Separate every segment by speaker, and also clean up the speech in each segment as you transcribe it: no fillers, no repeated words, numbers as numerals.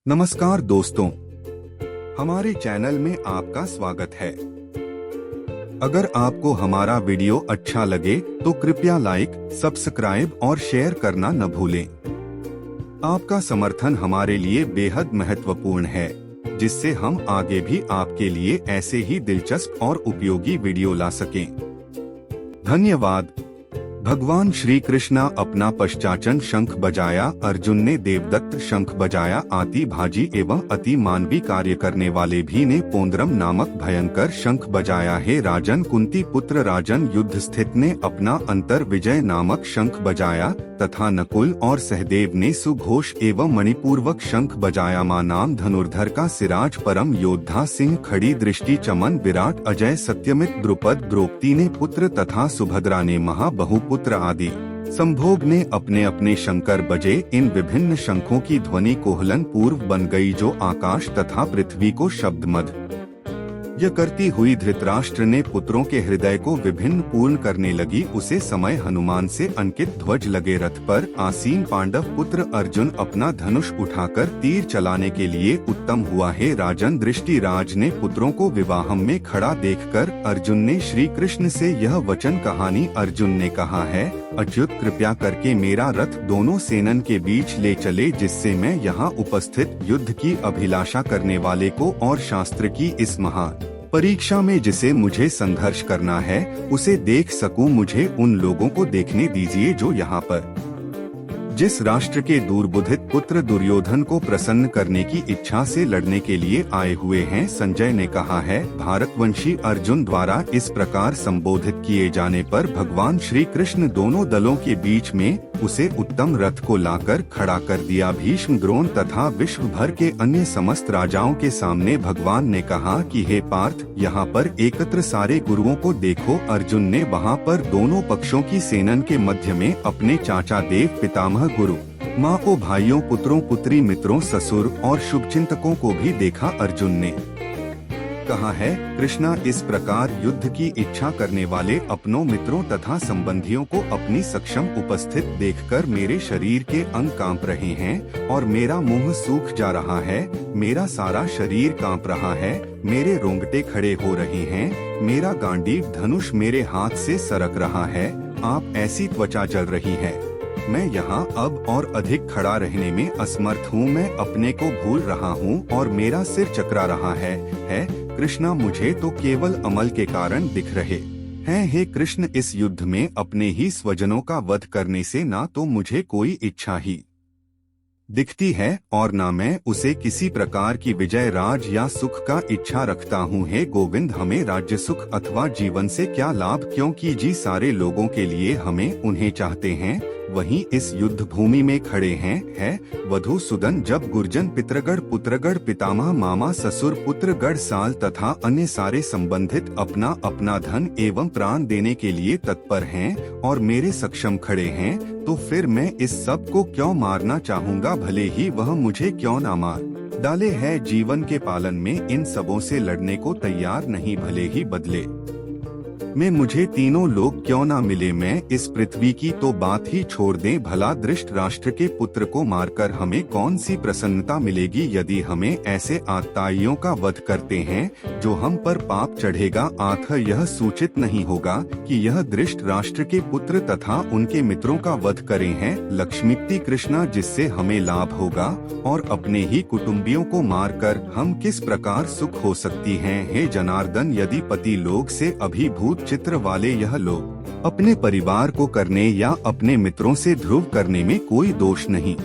Speaker 1: नमस्कार दोस्तों, हमारे चैनल में आपका स्वागत है। अगर आपको हमारा वीडियो अच्छा लगे तो कृपया लाइक, सब्सक्राइब और शेयर करना न भूलें। आपका समर्थन हमारे लिए बेहद महत्वपूर्ण है, जिससे हम आगे भी आपके लिए ऐसे ही दिलचस्प और उपयोगी वीडियो ला सकें। धन्यवाद। भगवान श्री कृष्ण अपना पश्चाचन शंख बजाया, अर्जुन ने देवदत्त शंख बजाया, आति भाजी एवं अति मानवी कार्य करने वाले भी ने पोंद्रम नामक भयंकर शंख बजाया है। राजन कुंती पुत्र राजन युद्ध स्थित ने अपना अंतर विजय नामक शंख बजाया तथा नकुल और सहदेव ने सुघोष एवं मणिपूर्वक शंख बजाया। मां नाम धनुर्धर का सिराज परम योद्धा सिंह खड़ी दृष्टि चमन विराट अजय सत्यमित द्रुपद द्रौपदी ने पुत्र तथा सुभद्रा ने महाबहुपुत्र आदि संभोग ने अपने अपने शंकर बजे। इन विभिन्न शंखों की ध्वनि कोहलन पूर्व बन गई, जो आकाश तथा पृथ्वी को शब्दमद यह करती हुई धृतराष्ट्र ने पुत्रों के हृदय को विभिन्न पूर्ण करने लगी। उसे समय हनुमान से अंकित ध्वज लगे रथ पर आसीन पांडव पुत्र अर्जुन अपना धनुष उठाकर तीर चलाने के लिए उत्तम हुआ है। राजन दृष्टि राज ने पुत्रों को विवाह में खड़ा देखकर अर्जुन ने श्री कृष्ण से यह वचन कहानी। अर्जुन ने कहा है, अच्युत कृपया करके मेरा रथ दोनों सेनन के बीच ले चले, जिससे मैं यहाँ उपस्थित युद्ध की अभिलाषा करने वाले को और शास्त्र की इस महा परीक्षा में जिसे मुझे संघर्ष करना है उसे देख सकूं। मुझे उन लोगों को देखने दीजिए जो यहाँ पर जिस राष्ट्र के दुर्बुधित पुत्र दुर्योधन को प्रसन्न करने की इच्छा से लड़ने के लिए आए हुए हैं। संजय ने कहा है, भारतवंशी अर्जुन द्वारा इस प्रकार संबोधित किए जाने पर भगवान श्री कृष्ण दोनों दलों के बीच में उसे उत्तम रथ को लाकर खड़ा कर दिया। भीष्म द्रोण तथा विश्व भर के अन्य समस्त राजाओं के सामने भगवान ने कहा कि हे पार्थ, यहाँ पर एकत्र सारे गुरुओं को देखो। अर्जुन ने वहाँ पर दोनों पक्षों की सेनन के मध्य में अपने चाचा देव पितामह गुरु माँ को भाइयों पुत्रों पुत्री मित्रों ससुर और शुभचिंतकों को भी देखा। अर्जुन ने कहा है, कृष्णा इस प्रकार युद्ध की इच्छा करने वाले अपनों मित्रों तथा संबंधियों को अपनी सक्षम उपस्थित देखकर मेरे शरीर के अंग कांप रहे हैं और मेरा मुंह सूख जा रहा है, मेरा सारा शरीर कांप रहा है, मेरे रोंगटे खड़े हो रहे हैं, मेरा गांडीव धनुष मेरे हाथ से सरक रहा है, आप ऐसी त्वचा जल रही है, मैं यहाँ अब और अधिक खड़ा रहने में असमर्थ हूँ, मैं अपने को भूल रहा हूँ और मेरा सिर चकरा रहा है कृष्णा, मुझे तो केवल अमल के कारण दिख रहे हैं। हे कृष्ण, इस युद्ध में अपने ही स्वजनों का वध करने से ना तो मुझे कोई इच्छा ही दिखती है और ना मैं उसे किसी प्रकार की विजय राज या सुख का इच्छा रखता हूँ। हे गोविंद, हमें राज्य सुख अथवा जीवन से क्या लाभ, क्योंकि जी सारे लोगों के लिए हमें उन्हें चाहते हैं वहीं इस युद्ध भूमि में खड़े हैं। है वधु सुदन जब गुर्जन पितृगढ़ पुत्रगढ़ पितामह मामा ससुर पुत्रगढ़ साल तथा अन्य सारे संबंधित अपना अपना धन एवं प्राण देने के लिए तत्पर हैं और मेरे सक्षम खड़े हैं, तो फिर मैं इस सब को क्यों मारना चाहूँगा, भले ही वह मुझे क्यों ना मार डाले। है जीवन के पालन में इन सबों से लड़ने को तैयार नहीं, भले ही बदले में मुझे तीनों लोग क्यों ना मिले। मैं इस पृथ्वी की तो बात ही छोड़ दें, भला दृष्ट राष्ट्र के पुत्र को मारकर हमें कौन सी प्रसन्नता मिलेगी। यदि हमें ऐसे आतताइयों का वध करते हैं जो हम पर पाप चढ़ेगा, अतः यह सूचित नहीं होगा कि यह दृष्ट राष्ट्र के पुत्र तथा उनके मित्रों का वध करे हैं लक्ष्मीपति कृष्णा, जिससे हमें लाभ होगा और अपने ही कुटुंबियों को मारकर हम किस प्रकार सुख हो सकती हैं। हे जनार्दन, यदि पति लोग से अभिभूत चित्र वाले यह लोग अपने परिवार को करने या अपने मित्रों से ध्रुव करने में कोई दोष नहीं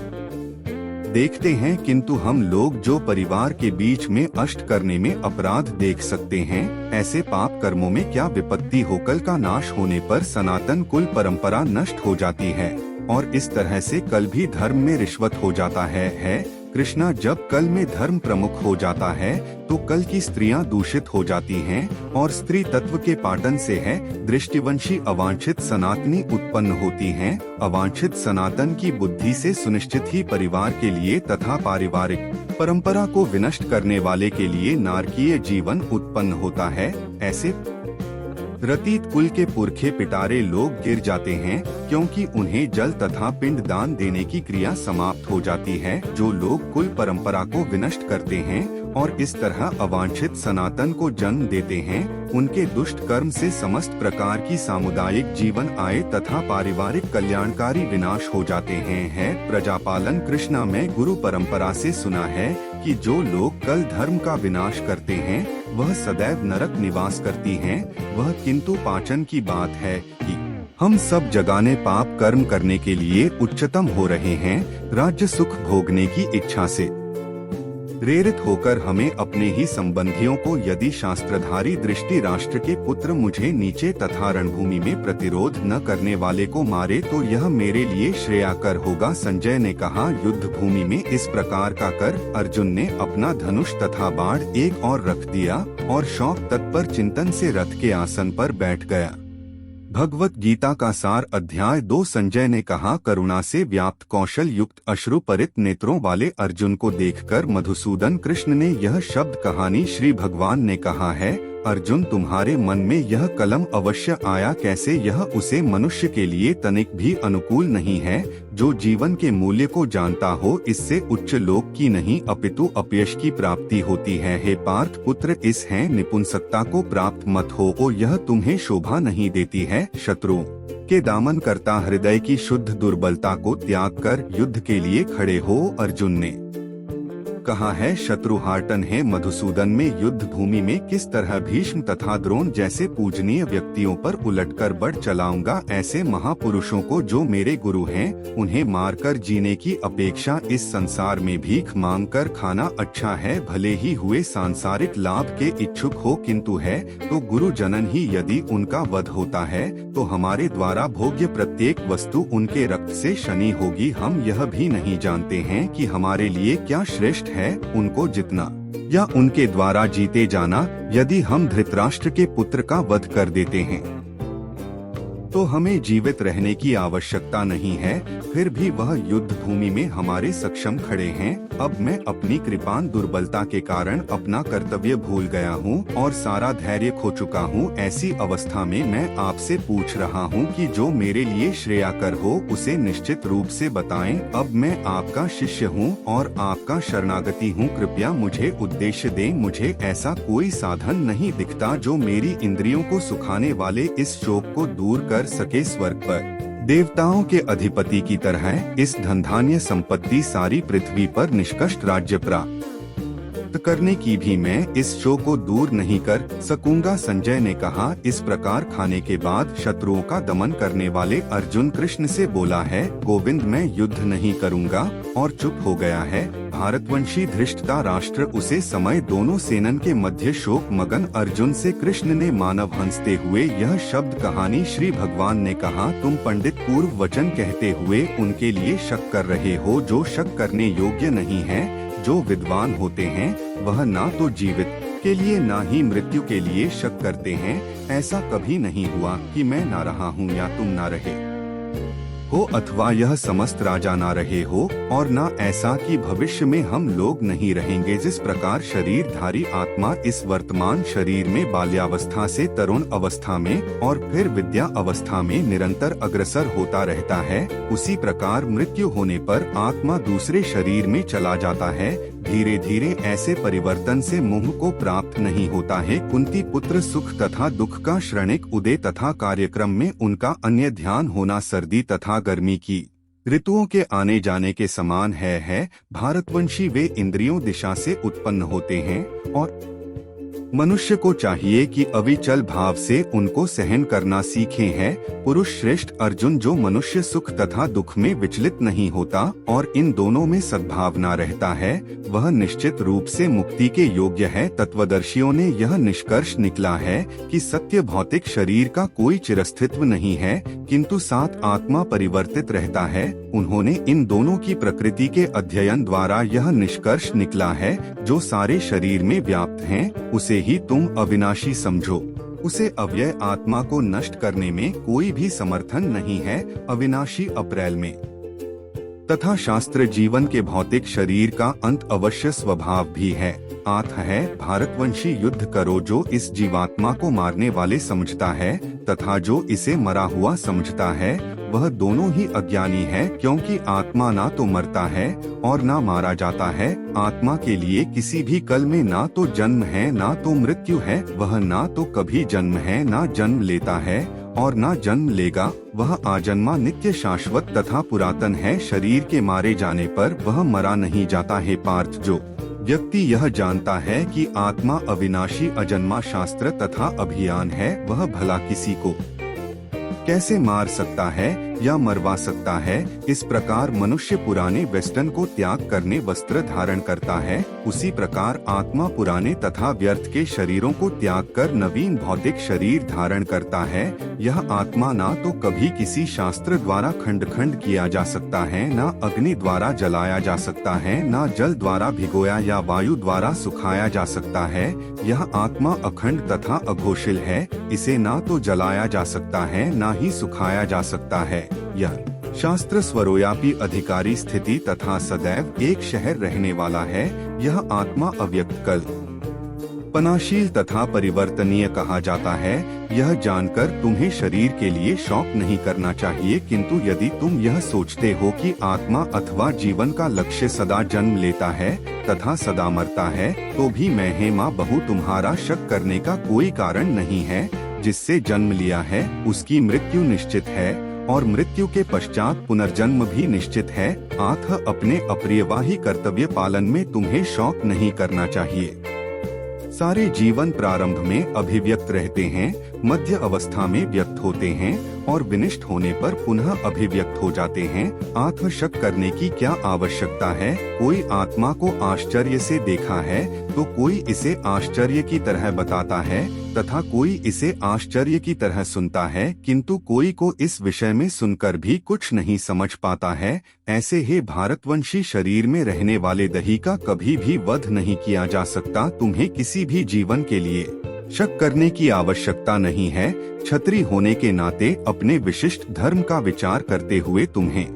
Speaker 1: देखते हैं, किंतु हम लोग जो परिवार के बीच में अष्ट करने में अपराध देख सकते हैं, ऐसे पाप कर्मों में क्या विपत्ति हो। कल का नाश होने पर सनातन कुल परंपरा नष्ट हो जाती है और इस तरह से कल भी धर्म में रिश्वत हो जाता है कृष्णा, जब कल में धर्म प्रमुख हो जाता है तो कल की स्त्रियां दूषित हो जाती हैं और स्त्री तत्व के पाटन से है दृष्टिवंशी अवांछित सनातनी उत्पन्न होती हैं। अवांछित सनातन की बुद्धि से सुनिश्चित ही परिवार के लिए तथा पारिवारिक परंपरा को विनष्ट करने वाले के लिए नारकीय जीवन उत्पन्न होता है। ऐसे रतीत कुल के पुरखे पिटारे लोग गिर जाते हैं क्योंकि उन्हें जल तथा पिंड दान देने की क्रिया समाप्त हो जाती है। जो लोग कुल परंपरा को विनष्ट करते हैं और इस तरह अवांछित सनातन को जन्म देते हैं, उनके दुष्ट कर्म से समस्त प्रकार की सामुदायिक जीवन आय तथा पारिवारिक कल्याणकारी विनाश हो जाते हैं। है प्रजापालन कृष्णा में गुरु परंपरा से सुना है कि जो लोग कल धर्म का विनाश करते हैं वह सदैव नरक निवास करती हैं। वह किंतु पाचन की बात है कि हम सब जगाने पाप कर्म करने के लिए उच्चतम हो रहे हैं, राज्य सुख भोगने की इच्छा से प्रेरित होकर हमें अपने ही संबंधियों को, यदि शास्त्रधारी दृष्टि राष्ट्र के पुत्र मुझे नीचे तथा रणभूमि में प्रतिरोध न करने वाले को मारे तो यह मेरे लिए श्रेयाकर होगा। संजय ने कहा, युद्ध भूमि में इस प्रकार का कर अर्जुन ने अपना धनुष तथा बाण एक और रख दिया और शौक तत्पर चिंतन से रथ के आसन पर बैठ गया। भगवत गीता का सार अध्याय 2। संजय ने कहा, करुणा से व्याप्त कौशल युक्त अश्रुपरित नेत्रों वाले अर्जुन को देखकर मधुसूदन कृष्ण ने यह शब्द कहानी श्री भगवान ने कहा है, अर्जुन तुम्हारे मन में यह कलम अवश्य आया कैसे? यह उसे मनुष्य के लिए तनिक भी अनुकूल नहीं है जो जीवन के मूल्य को जानता हो। इससे उच्च लोक की नहीं अपितु अपयश की प्राप्ति होती है। हे पार्थ पुत्र, इस है निपुंसकता को प्राप्त मत हो और यह तुम्हें शोभा नहीं देती है। शत्रुओं के दामन करता हृदय की शुद्ध दुर्बलता को त्याग कर युद्ध के लिए खड़े हो। अर्जुन ने कहा है, शत्रुहार्टन है मधुसूदन में युद्ध भूमि में किस तरह भीष्म तथा द्रोण जैसे पूजनीय व्यक्तियों पर उलटकर बढ़ चलाऊंगा। ऐसे महापुरुषों को जो मेरे गुरु हैं, उन्हें मारकर जीने की अपेक्षा इस संसार में भीख मांगकर खाना अच्छा है। भले ही हुए सांसारिक लाभ के इच्छुक हो, किंतु है तो गुरु जनन ही। यदि उनका वध होता है तो हमारे द्वारा भोग्य प्रत्येक वस्तु उनके रक्त से शनि होगी। हम यह भी नहीं जानते हैं कि हमारे लिए क्या श्रेष्ठ है, उनको जितना या उनके द्वारा जीते जाना। यदि हम धृतराष्ट्र के पुत्र का वध कर देते हैं तो हमें जीवित रहने की आवश्यकता नहीं है, फिर भी वह युद्ध भूमि में हमारे सक्षम खड़े हैं। अब मैं अपनी कृपाण दुर्बलता के कारण अपना कर्तव्य भूल गया हूँ और सारा धैर्य खो चुका हूँ। ऐसी अवस्था में मैं आपसे पूछ रहा हूँ कि जो मेरे लिए श्रेयाकर हो उसे निश्चित रूप से बताएं। अब मैं आपका शिष्य हूँ और आपका शरणागति हूँ, कृपया मुझे उद्देश्य दें। मुझे ऐसा कोई साधन नहीं दिखता जो मेरी इंद्रियों को सुखाने वाले इस शोक को दूर कर सके। स्वर्ग पर देवताओं के अधिपति की तरह इस धनधान्य संपत्ति सारी पृथ्वी पर निष्कष्ट राज्य प्राप्त करने की भी मैं इस शोक को दूर नहीं कर सकूंगा। संजय ने कहा, इस प्रकार खाने के बाद शत्रुओं का दमन करने वाले अर्जुन कृष्ण से बोला है, गोविंद मैं युद्ध नहीं करूंगा, और चुप हो गया है। भारतवंशी धृष्टता राष्ट्र उसे समय दोनों सेनन के मध्य शोक मगन अर्जुन से कृष्ण ने मानव हंसते हुए यह शब्द कहानी श्री भगवान ने कहा, तुम पंडित पूर्व वचन कहते हुए उनके लिए शक कर रहे हो जो शक करने योग्य नहीं है। जो विद्वान होते हैं वह ना तो जीवित के लिए ना ही मृत्यु के लिए शक करते हैं। ऐसा कभी नहीं हुआ कि मैं ना रहा हूँ या तुम ना रहे हो अथवा यह समस्त राजा ना रहे हो, और ना ऐसा कि भविष्य में हम लोग नहीं रहेंगे। जिस प्रकार शरीरधारी आत्मा इस वर्तमान शरीर में बाल्यावस्था से तरुण अवस्था में और फिर विद्या अवस्था में निरंतर अग्रसर होता रहता है, उसी प्रकार मृत्यु होने पर आत्मा दूसरे शरीर में चला जाता है। धीरे धीरे ऐसे परिवर्तन से मोह को प्राप्त नहीं होता है। कुंती पुत्र सुख तथा दुख का श्रणिक उदय तथा कार्यक्रम में उनका अन्य ध्यान होना सर्दी तथा गर्मी की ऋतुओं के आने जाने के समान है। भारतवंशी वे इंद्रियों दिशा से उत्पन्न होते हैं और मनुष्य को चाहिए कि अविचल भाव से उनको सहन करना सीखे हैं। पुरुष श्रेष्ठ अर्जुन जो मनुष्य सुख तथा दुख में विचलित नहीं होता और इन दोनों में सद्भावना रहता है, वह निश्चित रूप से मुक्ति के योग्य है। तत्वदर्शियों ने यह निष्कर्ष निकला है कि सत्य भौतिक शरीर का कोई चिरस्थित्व नहीं है, किंतु साथ आत्मा परिवर्तित रहता है। उन्होंने इन दोनों की प्रकृति के अध्ययन द्वारा यह निष्कर्ष निकला है, जो सारे शरीर में व्याप्त हैं, उसे ही तुम अविनाशी समझो। उसे अव्यय आत्मा को नष्ट करने में कोई भी समर्थन नहीं है। अविनाशी अप्रैल में तथा शास्त्र जीवन के भौतिक शरीर का अंत अवश्य स्वभाव भी है। आथ है भारतवंशी युद्ध करो, जो इस जीवात्मा को मारने वाले समझता है तथा जो इसे मरा हुआ समझता है वह दोनों ही अज्ञानी है, क्योंकि आत्मा ना तो मरता है और ना मारा जाता है। आत्मा के लिए किसी भी कल में ना तो जन्म है ना तो मृत्यु है, वह ना तो कभी जन्म है ना जन्म लेता है और ना जन्म लेगा। वह आजन्मा नित्य शाश्वत तथा पुरातन है। शरीर के मारे जाने पर वह मरा नहीं जाता है पार्थ। जो व्यक्ति यह जानता है कि आत्मा अविनाशी अजन्मा शास्त्र तथा अभियान है, वह भला किसी को कैसे मार सकता है या मरवा सकता है। इस प्रकार मनुष्य पुराने वेस्टर्न को त्याग करने वस्त्र धारण करता है, उसी प्रकार आत्मा पुराने तथा व्यर्थ के शरीरों को त्याग कर नवीन भौतिक शरीर धारण करता है। यह आत्मा ना तो कभी किसी शास्त्र द्वारा खंड खंड किया जा सकता है, ना अग्नि द्वारा जलाया जा सकता है, ना जल द्वारा भिगोया या वायु द्वारा सुखाया जा सकता है। यह आत्मा अखंड तथा अघोषिल है, इसे ना तो जलाया जा सकता है ना ही सुखाया जा सकता है। यह शास्त्र स्वरोयापी अधिकारी स्थिति तथा सदैव एक शहर रहने वाला है। यह आत्मा अव्यक्त कल पनाशील तथा परिवर्तनीय कहा जाता है। यह जानकर तुम्हें शरीर के लिए शौक नहीं करना चाहिए, किंतु यदि तुम यह सोचते हो कि आत्मा अथवा जीवन का लक्ष्य सदा जन्म लेता है तथा सदा मरता है, तो भी मैं हे माँ बहू तुम्हारा शक करने का कोई कारण नहीं है। जिससे जन्म लिया है उसकी मृत्यु निश्चित है और मृत्यु के पश्चात पुनर्जन्म भी निश्चित है। आथ अपने अप्रियवाही कर्तव्य पालन में तुम्हें शौक नहीं करना चाहिए। सारे जीवन प्रारंभ में अभिव्यक्त रहते हैं, मध्य अवस्था में व्यक्त होते हैं और विनिष्ट होने पर पुनः अभिव्यक्त हो जाते हैं। आत्म शक करने की क्या आवश्यकता है। कोई आत्मा को आश्चर्य से देखा है तो कोई इसे आश्चर्य की तरह बताता है तथा कोई इसे आश्चर्य की तरह सुनता है, किंतु कोई को इस विषय में सुनकर भी कुछ नहीं समझ पाता है। ऐसे ही भारतवंशी शरीर में रहने वाले दही का कभी भी वध नहीं किया जा सकता। तुम्हें किसी भी जीवन के लिए शक करने की आवश्यकता नहीं है। क्षत्रिय होने के नाते अपने विशिष्ट धर्म का विचार करते हुए तुम्हें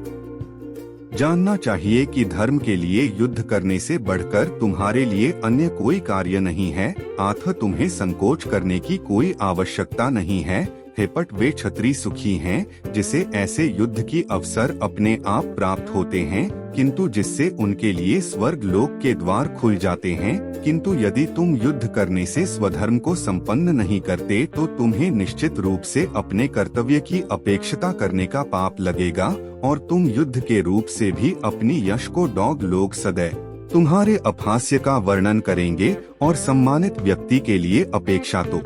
Speaker 1: जानना चाहिए कि धर्म के लिए युद्ध करने से बढ़कर तुम्हारे लिए अन्य कोई कार्य नहीं है। आथ तुम्हें संकोच करने की कोई आवश्यकता नहीं है। हेपट वे क्षत्रिय सुखी हैं जिसे ऐसे युद्ध की अवसर अपने आप प्राप्त होते हैं, किंतु जिससे उनके लिए स्वर्ग लोक के द्वार खुल जाते हैं। किंतु यदि तुम युद्ध करने से स्वधर्म को संपन्न नहीं करते तो तुम्हें निश्चित रूप से अपने कर्तव्य की अपेक्षता करने का पाप लगेगा और तुम युद्ध के रूप से भी अपनी यश को डॉग लोग सदैव तुम्हारे अपहास्य का वर्णन करेंगे और सम्मानित व्यक्ति के लिए अपेक्षा तो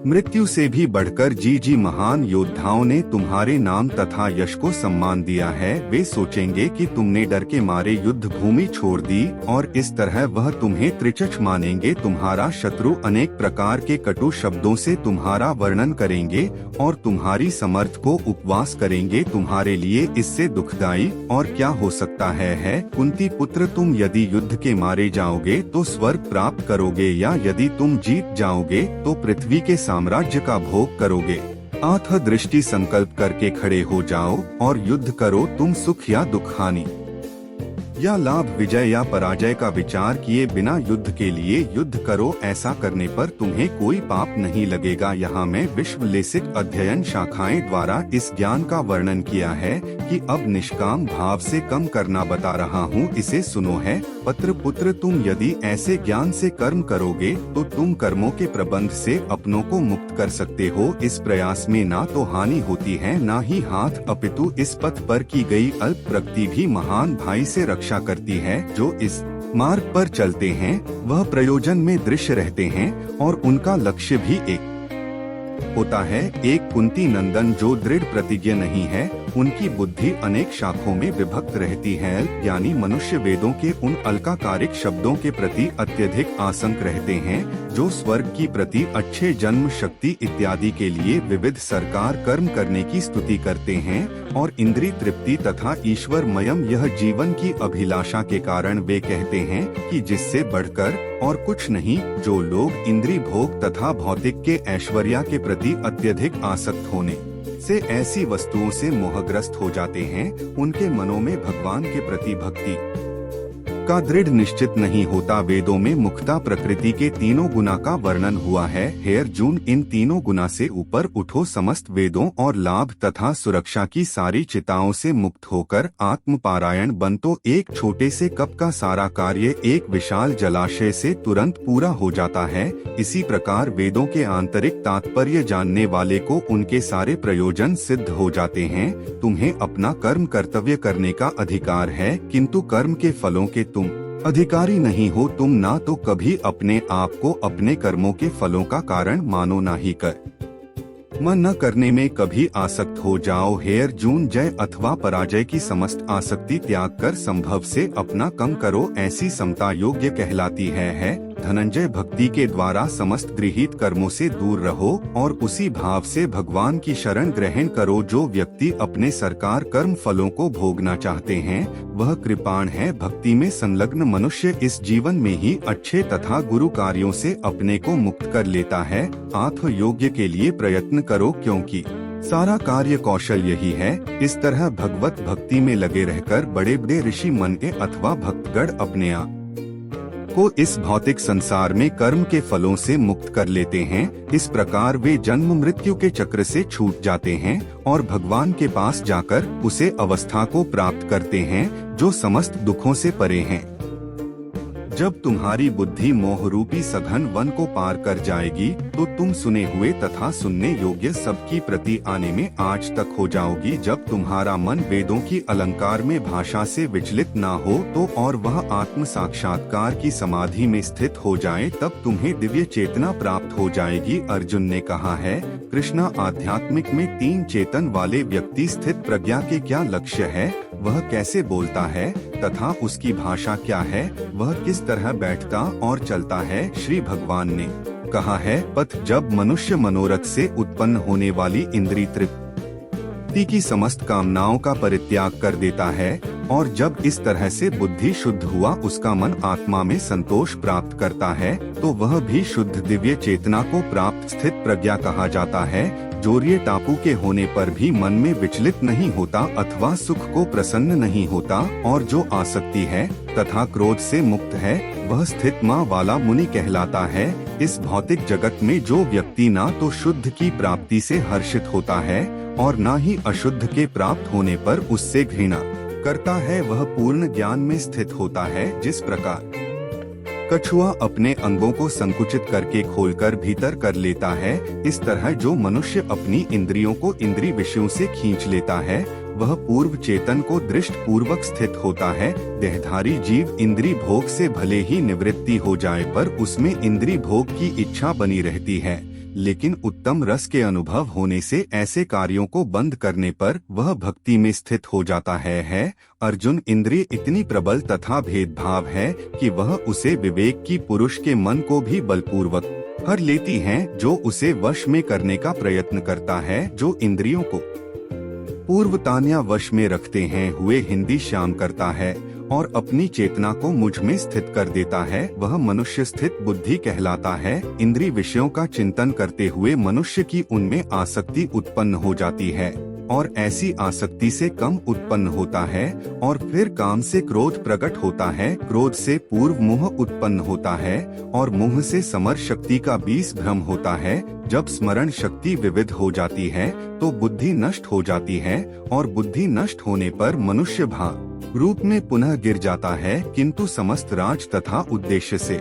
Speaker 1: मृत्यु से भी बढ़कर जी महान योद्धाओं ने तुम्हारे नाम तथा यश को सम्मान दिया है। वे सोचेंगे कि तुमने डर के मारे युद्ध भूमि छोड़ दी और इस तरह वह तुम्हें त्रिचक्ष मानेंगे। तुम्हारा शत्रु अनेक प्रकार के कटु शब्दों से तुम्हारा वर्णन करेंगे और तुम्हारी समर्थ को उपवास करेंगे। तुम्हारे लिए इससे दुखदायी और क्या हो सकता है। कुंती पुत्र, तुम यदि युद्ध के मारे जाओगे तो स्वर्ग प्राप्त करोगे या यदि तुम जीत जाओगे तो पृथ्वी के साम्राज्य का भोग करोगे। आथ दृष्टि संकल्प करके खड़े हो जाओ और युद्ध करो। तुम सुख या दुख, हानि या लाभ, विजय या पराजय का विचार किए बिना युद्ध के लिए युद्ध करो। ऐसा करने पर तुम्हें कोई पाप नहीं लगेगा। यहाँ मैं विश्वलेशिक अध्ययन शाखाएं द्वारा इस ज्ञान का वर्णन किया है कि अब निष्काम भाव से कम करना बता रहा हूँ, इसे सुनो है। पत्र पुत्र, तुम यदि ऐसे ज्ञान से कर्म करोगे तो तुम कर्मों के प्रबंध से अपनों को मुक्त कर सकते हो। इस प्रयास में ना तो हानि होती है ना ही हाथ, अपितु इस पथ पर की गई अल्प प्रगति भी महान भाई से रक्षा करती है। जो इस मार्ग पर चलते हैं वह प्रयोजन में दृश्य रहते हैं और उनका लक्ष्य भी एक होता है। एक कुंती नंदन जो दृढ़ प्रतिज्ञ नहीं है, उनकी बुद्धि अनेक शाखों में विभक्त रहती है। यानी मनुष्य वेदों के उन अलंकारिक शब्दों के प्रति अत्यधिक आसक्त रहते हैं जो स्वर्ग की प्रति अच्छे जन्म, शक्ति इत्यादि के लिए विविध सरकार कर्म करने की स्तुति करते हैं और इंद्रिय तृप्ति तथा ईश्वरमयम यह जीवन की अभिलाषा के कारण वे कहते हैं कि जिससे बढ़कर और कुछ नहीं। जो लोग इंद्रिय भोग तथा भौतिक के ऐश्वर्या के प्रति अत्यधिक आसक्त होने से ऐसी वस्तुओं से मोहग्रस्त हो जाते हैं, उनके मनों में भगवान के प्रति भक्ति का दृढ़ निश्चित नहीं होता। वेदों में मुख्यतः प्रकृति के तीनों गुना का वर्णन हुआ है। हे अर्जुन, इन तीनों गुना से ऊपर उठो। समस्त वेदों और लाभ तथा सुरक्षा की सारी चिताओं से मुक्त होकर आत्मपारायण बन, तो एक छोटे से कप का सारा कार्य एक विशाल जलाशय से तुरंत पूरा हो जाता है। इसी प्रकार वेदों के आंतरिक तात्पर्य जानने वाले को उनके सारे प्रयोजन सिद्ध हो जाते हैं। तुम्हें अपना कर्म कर्तव्य करने का अधिकार है, किंतु कर्म के फलों के तुम अधिकारी नहीं हो। तुम ना तो कभी अपने आप को अपने कर्मों के फलों का कारण मानो, ना ही मन न करने में कभी आसक्त हो जाओ। हे अर्जुन, जय अथवा पराजय की समस्त आसक्ति त्याग कर संभव से अपना कम करो, ऐसी समता योग्य कहलाती है। धनंजय, भक्ति के द्वारा समस्त गृहीत कर्मों से दूर रहो और उसी भाव से भगवान की शरण ग्रहण करो। जो व्यक्ति अपने सरकार कर्म फलों को भोगना चाहते हैं वह कृपाण है। भक्ति में संलग्न मनुष्य इस जीवन में ही अच्छे तथा गुरु कार्यों से अपने को मुक्त कर लेता है। आत्म योग्य के लिए प्रयत्न करो, क्योंकि सारा कार्य कौशल यही है। इस तरह भगवत भक्ति में लगे रहकर बड़े बड़े ऋषि मन के अथवा भक्तगण अपने आप को इस भौतिक संसार में कर्म के फलों से मुक्त कर लेते हैं। इस प्रकार वे जन्म मृत्यु के चक्र से छूट जाते हैं और भगवान के पास जाकर उसे अवस्था को प्राप्त करते हैं जो समस्त दुखों से परे हैं। जब तुम्हारी बुद्धि मोह रूपी सघन वन को पार कर जाएगी तो तुम सुने हुए तथा सुनने योग्य सबकी प्रति आने में आज तक हो जाओगी। जब तुम्हारा मन वेदों की अलंकार में भाषा से विचलित ना हो तो और वह आत्म साक्षात्कार की समाधि में स्थित हो जाए, तब तुम्हें दिव्य चेतना प्राप्त हो जाएगी। अर्जुन ने कहा है, कृष्णा, आध्यात्मिक में तीन चेतन वाले व्यक्ति स्थित प्रज्ञा के क्या लक्ष्य है, वह कैसे बोलता है तथा उसकी भाषा क्या है, वह किस तरह बैठता और चलता है। श्री भगवान ने कहा है, पथ जब मनुष्य मनोरथ से उत्पन्न होने वाली इंद्रिय तृप्ति की समस्त कामनाओं का परित्याग कर देता है और जब इस तरह से बुद्धि शुद्ध हुआ उसका मन आत्मा में संतोष प्राप्त करता है, तो वह भी शुद्ध दिव्य चेतना को प्राप्त स्थित प्रज्ञा कहा जाता है। जोरिये टापू के होने पर भी मन में विचलित नहीं होता अथवा सुख को प्रसन्न नहीं होता और जो आसक्ति है तथा क्रोध से मुक्त है वह स्थित माँ वाला मुनि कहलाता है। इस भौतिक जगत में जो व्यक्ति ना तो शुद्ध की प्राप्ति से हर्षित होता है और ना ही अशुद्ध के प्राप्त होने पर उससे घृणा करता है, वह पूर्ण ज्ञान में स्थित होता है। जिस प्रकार कछुआ अपने अंगों को संकुचित करके खोलकर भीतर कर लेता है, इस तरह जो मनुष्य अपनी इंद्रियों को इंद्रिय विषयों से खींच लेता है वह पूर्व चेतन को दृष्ट पूर्वक स्थित होता है। देहधारी जीव इंद्रिय भोग से भले ही निवृत्ति हो जाए पर उसमें इंद्रिय भोग की इच्छा बनी रहती है, लेकिन उत्तम रस के अनुभव होने से ऐसे कार्यों को बंद करने पर वह भक्ति में स्थित हो जाता है। अर्जुन, इंद्रिय इतनी प्रबल तथा भेदभाव है कि वह उसे विवेक की पुरुष के मन को भी बलपूर्वक हर लेती हैं, जो उसे वश में करने का प्रयत्न करता है। जो इंद्रियों को पूर्वतान्या वश में रखते हैं हुए हिंदी श्याम करता है और अपनी चेतना को मुझ में स्थित कर देता है, वह मनुष्य स्थित बुद्धि कहलाता है। इंद्रिय विषयों का चिंतन करते हुए मनुष्य की उनमें आसक्ति उत्पन्न हो जाती है और ऐसी आसक्ति से काम उत्पन्न होता है और फिर काम से क्रोध प्रकट होता है। क्रोध से पूर्व मोह उत्पन्न होता है और मोह से समर शक्ति का बीज भ्रम होता है। जब स्मरण शक्ति विविध हो जाती है तो बुद्धि नष्ट हो जाती है और बुद्धि नष्ट होने पर मनुष्य भाव रूप में पुनः गिर जाता है, किंतु समस्त राज तथा उद्देश्य से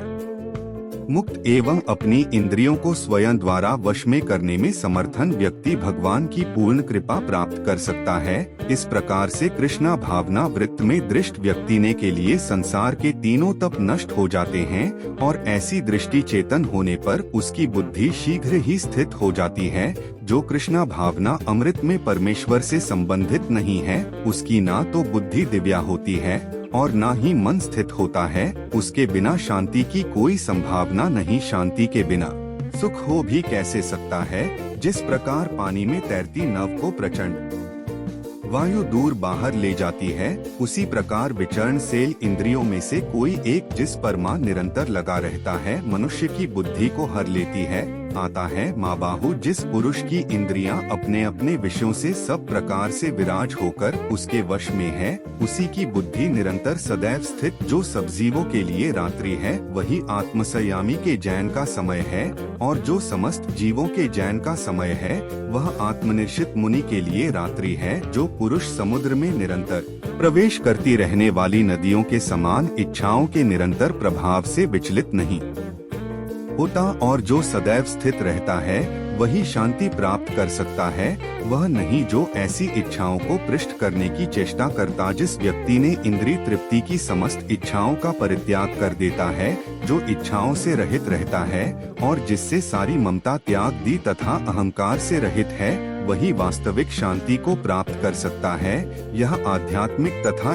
Speaker 1: मुक्त एवं अपनी इंद्रियों को स्वयं द्वारा वश में करने में समर्थन व्यक्ति भगवान की पूर्ण कृपा प्राप्त कर सकता है। इस प्रकार से कृष्णा भावना वृत्त में दृष्ट व्यक्ति ने के लिए संसार के तीनों तप नष्ट हो जाते हैं और ऐसी दृष्टि चेतन होने पर उसकी बुद्धि शीघ्र ही स्थित हो जाती है। जो कृष्णा भावना अमृत में परमेश्वर से संबंधित नहीं है उसकी ना तो बुद्धि दिव्या होती है और ना ही मन स्थित होता है। उसके बिना शांति की कोई संभावना नहीं। शांति के बिना सुख हो भी कैसे सकता है। जिस प्रकार पानी में तैरती नाव को प्रचंड वायु दूर बाहर ले जाती है, उसी प्रकार विचरणशील इंद्रियों में से कोई एक जिस पर मां निरंतर लगा रहता है मनुष्य की बुद्धि को हर लेती है। आता है महाबाहु, जिस पुरुष की इंद्रियां अपने अपने विषयों से सब प्रकार से विराज होकर उसके वश में है, उसी की बुद्धि निरंतर सदैव स्थित। जो सब जीवों के लिए रात्रि है वही आत्मसंयामी के जैन का समय है, और जो समस्त जीवों के जैन का समय है वह आत्मनिर्शित मुनि के लिए रात्रि है। जो पुरुष समुद्र में निरंतर प्रवेश करती रहने वाली नदियों के समान इच्छाओं के निरंतर प्रभाव से विचलित नहीं होता और जो सदैव स्थित रहता है वही शांति प्राप्त कर सकता है, वह नहीं जो ऐसी इच्छाओं को पृष्ठ करने की चेष्टा करता। जिस व्यक्ति ने इंद्रिय तृप्ति की समस्त इच्छाओं का परित्याग कर देता है, जो इच्छाओं से रहित रहता है और जिससे सारी ममता त्याग दी तथा अहंकार से रहित है, वही वास्तविक शांति को प्राप्त कर सकता है। यह आध्यात्मिक तथा